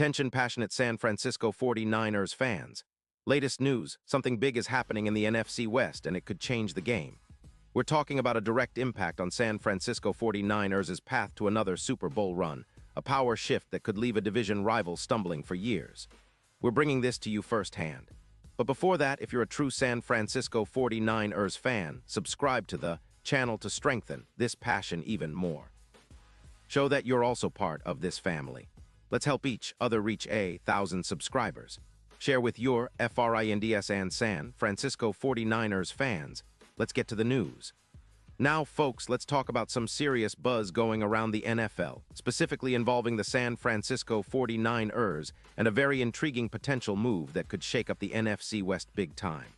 Attention passionate San Francisco 49ers fans. Latest news, something big is happening in the NFC West and it could change the game. We're talking about a direct impact on San Francisco 49ers' path to another Super Bowl run, a power shift that could leave a division rival stumbling for years. We're bringing this to you firsthand. But before that, if you're a true San Francisco 49ers fan, subscribe to the channel to strengthen this passion even more. Show that you're also part of this family. Let's help each other reach 1,000 subscribers. Share with your FRINDS and San Francisco 49ers fans. Let's get to the news. Now, folks, let's talk about some serious buzz going around the NFL, specifically involving the San Francisco 49ers and a very intriguing potential move that could shake up the NFC West big time.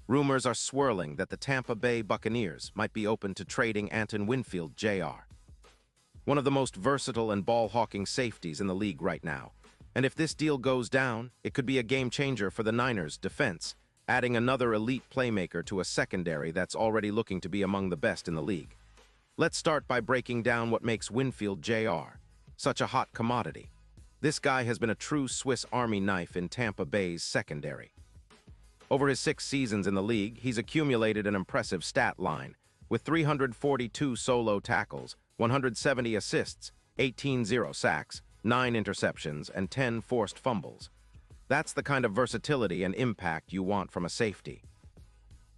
Rumors are swirling that the Tampa Bay Buccaneers might be open to trading Antoine Winfield Jr., one of the most versatile and ball-hawking safeties in the league right now. And if this deal goes down, it could be a game-changer for the Niners' defense, adding another elite playmaker to a secondary that's already looking to be among the best in the league. Let's start by breaking down what makes Winfield Jr. such a hot commodity. This guy has been a true Swiss Army knife in Tampa Bay's secondary. Over his 6 seasons in the league, he's accumulated an impressive stat line, with 342 solo tackles, 170 assists, 18 sacks, 9 interceptions, and 10 forced fumbles. That's the kind of versatility and impact you want from a safety.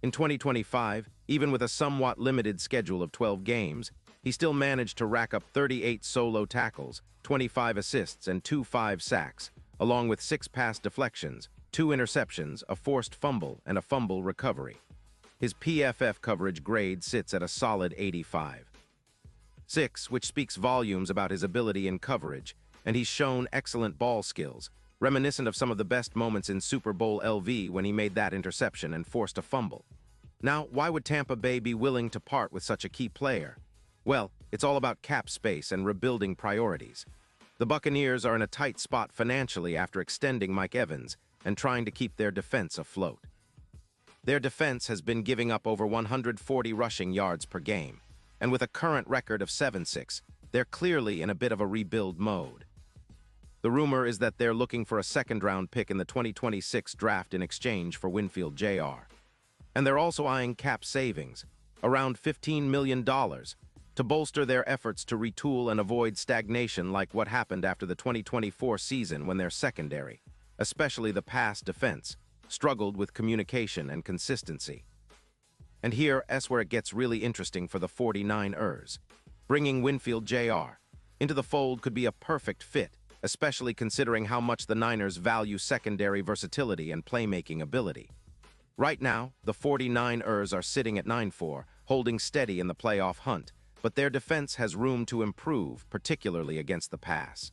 In 2025, even with a somewhat limited schedule of 12 games, he still managed to rack up 38 solo tackles, 25 assists, and 2 sacks, along with 6 pass deflections, 2 interceptions, a forced fumble, and a fumble recovery. His PFF coverage grade sits at a solid 85. 6, which speaks volumes about his ability in coverage, and he's shown excellent ball skills, reminiscent of some of the best moments in Super Bowl LV when he made that interception and forced a fumble. Now, why would Tampa Bay be willing to part with such a key player? Well, it's all about cap space and rebuilding priorities. The Buccaneers are in a tight spot financially after extending Mike Evans and trying to keep their defense afloat. Their defense has been giving up over 140 rushing yards per game, and with a current record of 7-6, they're clearly in a bit of a rebuild mode. The rumor is that they're looking for a second-round pick in the 2026 draft in exchange for Winfield Jr. And they're also eyeing cap savings, around $15 million, to bolster their efforts to retool and avoid stagnation like what happened after the 2024 season when their secondary, especially the pass defense, struggled with communication and consistency. And here's where it gets really interesting for the 49ers. Bringing Winfield Jr. into the fold could be a perfect fit, especially considering how much the Niners value secondary versatility and playmaking ability. Right now, the 49ers are sitting at 9-4, holding steady in the playoff hunt, but their defense has room to improve, particularly against the pass.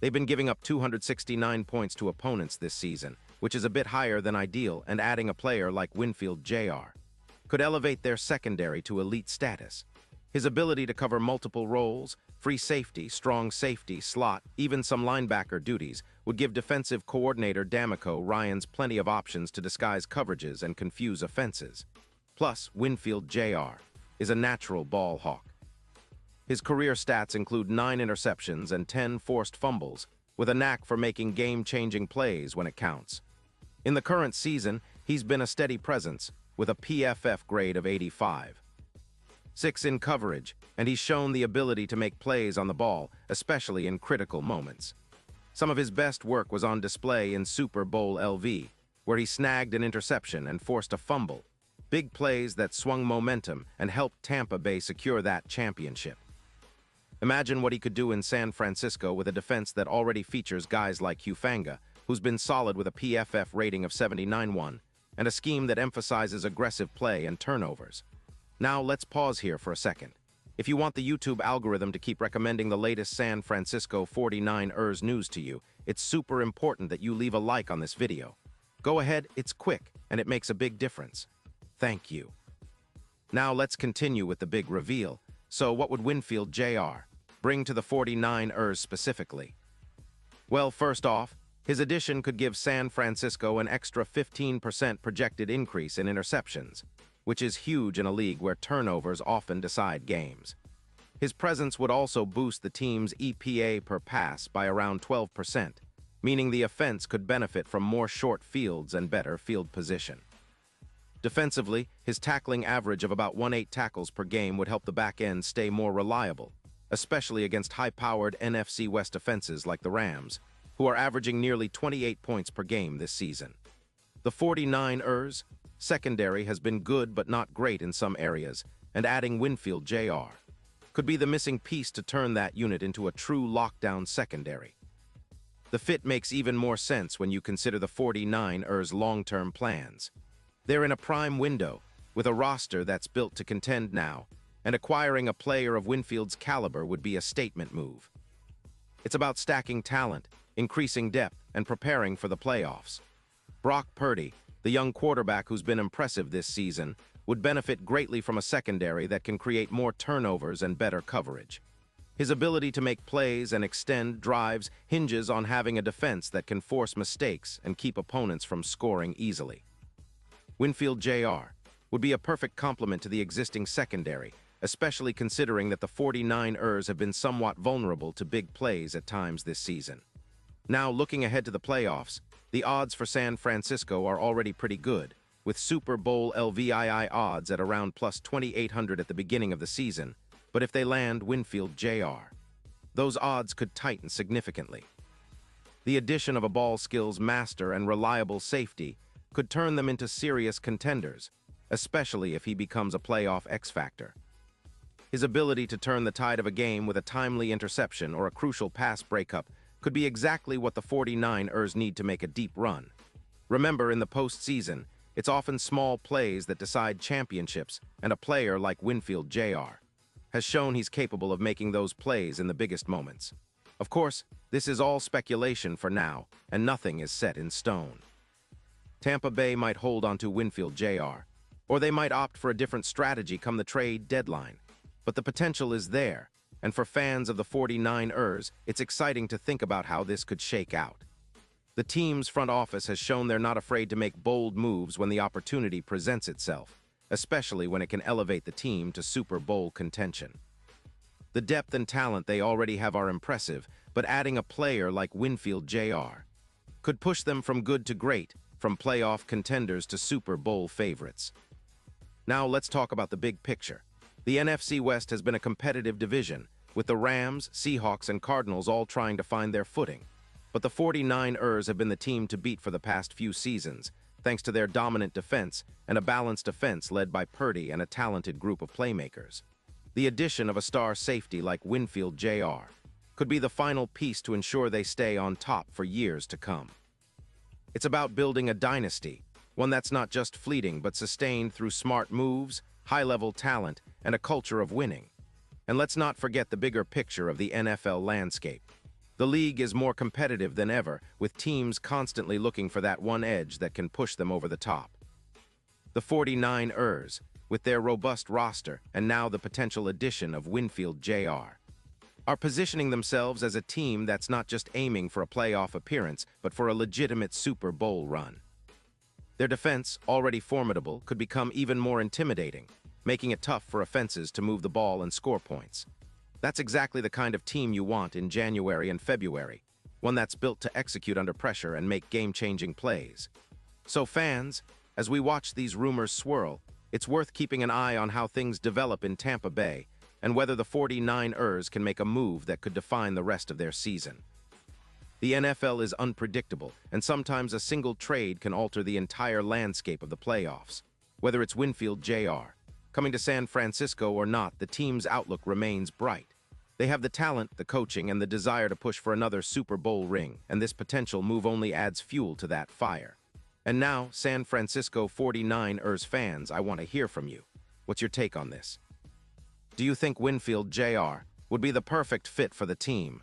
They've been giving up 269 points to opponents this season, which is a bit higher than ideal, and adding a player like Winfield Jr. could elevate their secondary to elite status. His ability to cover multiple roles, free safety, strong safety, slot, even some linebacker duties, would give defensive coordinator D'Amico Ryans plenty of options to disguise coverages and confuse offenses. Plus, Winfield Jr. is a natural ball hawk. His career stats include 9 interceptions and 10 forced fumbles, with a knack for making game-changing plays when it counts. In the current season, he's been a steady presence, with a PFF grade of 85. 6 in coverage, and he's shown the ability to make plays on the ball, especially in critical moments. Some of his best work was on display in Super Bowl LV, where he snagged an interception and forced a fumble. Big plays that swung momentum and helped Tampa Bay secure that championship. Imagine what he could do in San Francisco with a defense that already features guys like Hufanga, who's been solid with a PFF rating of 79-1, and a scheme that emphasizes aggressive play and turnovers. Now, let's pause here for a second. If you want the YouTube algorithm to keep recommending the latest San Francisco 49ers news to you, it's super important that you leave a like on this video. Go ahead, it's quick, and it makes a big difference. Thank you. Now, let's continue with the big reveal. So, what would Winfield Jr. bring to the 49ers specifically? Well, first off, his addition could give San Francisco an extra 15% projected increase in interceptions, which is huge in a league where turnovers often decide games. His presence would also boost the team's EPA per pass by around 12%, meaning the offense could benefit from more short fields and better field position. Defensively, his tackling average of about 1.8 tackles per game would help the back end stay more reliable, especially against high-powered NFC West offenses like the Rams, who are averaging nearly 28 points per game this season. The 49ers secondary has been good but not great in some areas, and adding Winfield Jr. could be the missing piece to turn that unit into a true lockdown secondary. The fit makes even more sense when you consider the 49ers' long-term plans. They're in a prime window, with a roster that's built to contend now, and acquiring a player of Winfield's caliber would be a statement move. It's about stacking talent, increasing depth, and preparing for the playoffs. Brock Purdy, the young quarterback who's been impressive this season, would benefit greatly from a secondary that can create more turnovers and better coverage. His ability to make plays and extend drives hinges on having a defense that can force mistakes and keep opponents from scoring easily. Winfield Jr. would be a perfect complement to the existing secondary, especially considering that the 49ers have been somewhat vulnerable to big plays at times this season. Now, looking ahead to the playoffs, the odds for San Francisco are already pretty good, with Super Bowl LVII odds at around plus 2,800 at the beginning of the season, but if they land Winfield Jr., those odds could tighten significantly. The addition of a ball skills master and reliable safety could turn them into serious contenders, especially if he becomes a playoff X-factor. His ability to turn the tide of a game with a timely interception or a crucial pass breakup could be exactly what the 49ers need to make a deep run. Remember, in the postseason, it's often small plays that decide championships, and a player like Winfield Jr. has shown he's capable of making those plays in the biggest moments. Of course, this is all speculation for now, and nothing is set in stone. Tampa Bay might hold onto Winfield Jr., or they might opt for a different strategy come the trade deadline. But the potential is there, and for fans of the 49ers, it's exciting to think about how this could shake out. The team's front office has shown they're not afraid to make bold moves when the opportunity presents itself, especially when it can elevate the team to Super Bowl contention. The depth and talent they already have are impressive, but adding a player like Winfield Jr. could push them from good to great, from playoff contenders to Super Bowl favorites. Now let's talk about the big picture. The NFC West has been a competitive division, with the Rams, Seahawks, and Cardinals all trying to find their footing. But the 49ers have been the team to beat for the past few seasons, thanks to their dominant defense and a balanced offense led by Purdy and a talented group of playmakers. The addition of a star safety like Winfield Jr. could be the final piece to ensure they stay on top for years to come. It's about building a dynasty, one that's not just fleeting but sustained through smart moves, high-level talent, and a culture of winning. And let's not forget the bigger picture of the NFL landscape. The league is more competitive than ever, with teams constantly looking for that one edge that can push them over the top. The 49ers, with their robust roster and now the potential addition of Winfield Jr., are positioning themselves as a team that's not just aiming for a playoff appearance, but for a legitimate Super Bowl run. Their defense, already formidable, could become even more intimidating, making it tough for offenses to move the ball and score points. That's exactly the kind of team you want in January and February, one that's built to execute under pressure and make game-changing plays. So fans, as we watch these rumors swirl, it's worth keeping an eye on how things develop in Tampa Bay and whether the 49ers can make a move that could define the rest of their season. The NFL is unpredictable, and sometimes a single trade can alter the entire landscape of the playoffs. Whether it's Winfield Jr. coming to San Francisco or not, the team's outlook remains bright. They have the talent, the coaching, and the desire to push for another Super Bowl ring, and this potential move only adds fuel to that fire. And now, San Francisco 49ers fans, I want to hear from you. What's your take on this? Do you think Winfield Jr. would be the perfect fit for the team?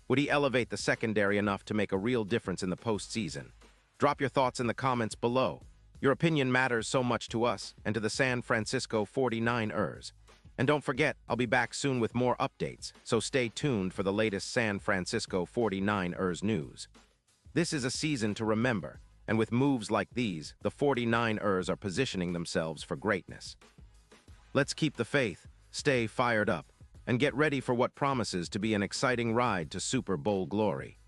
Would he elevate the secondary enough to make a real difference in the postseason? Drop your thoughts in the comments below. Your opinion matters so much to us and to the San Francisco 49ers. And don't forget, I'll be back soon with more updates, so stay tuned for the latest San Francisco 49ers news. This is a season to remember, and with moves like these, the 49ers are positioning themselves for greatness. Let's keep the faith, stay fired up, and get ready for what promises to be an exciting ride to Super Bowl glory.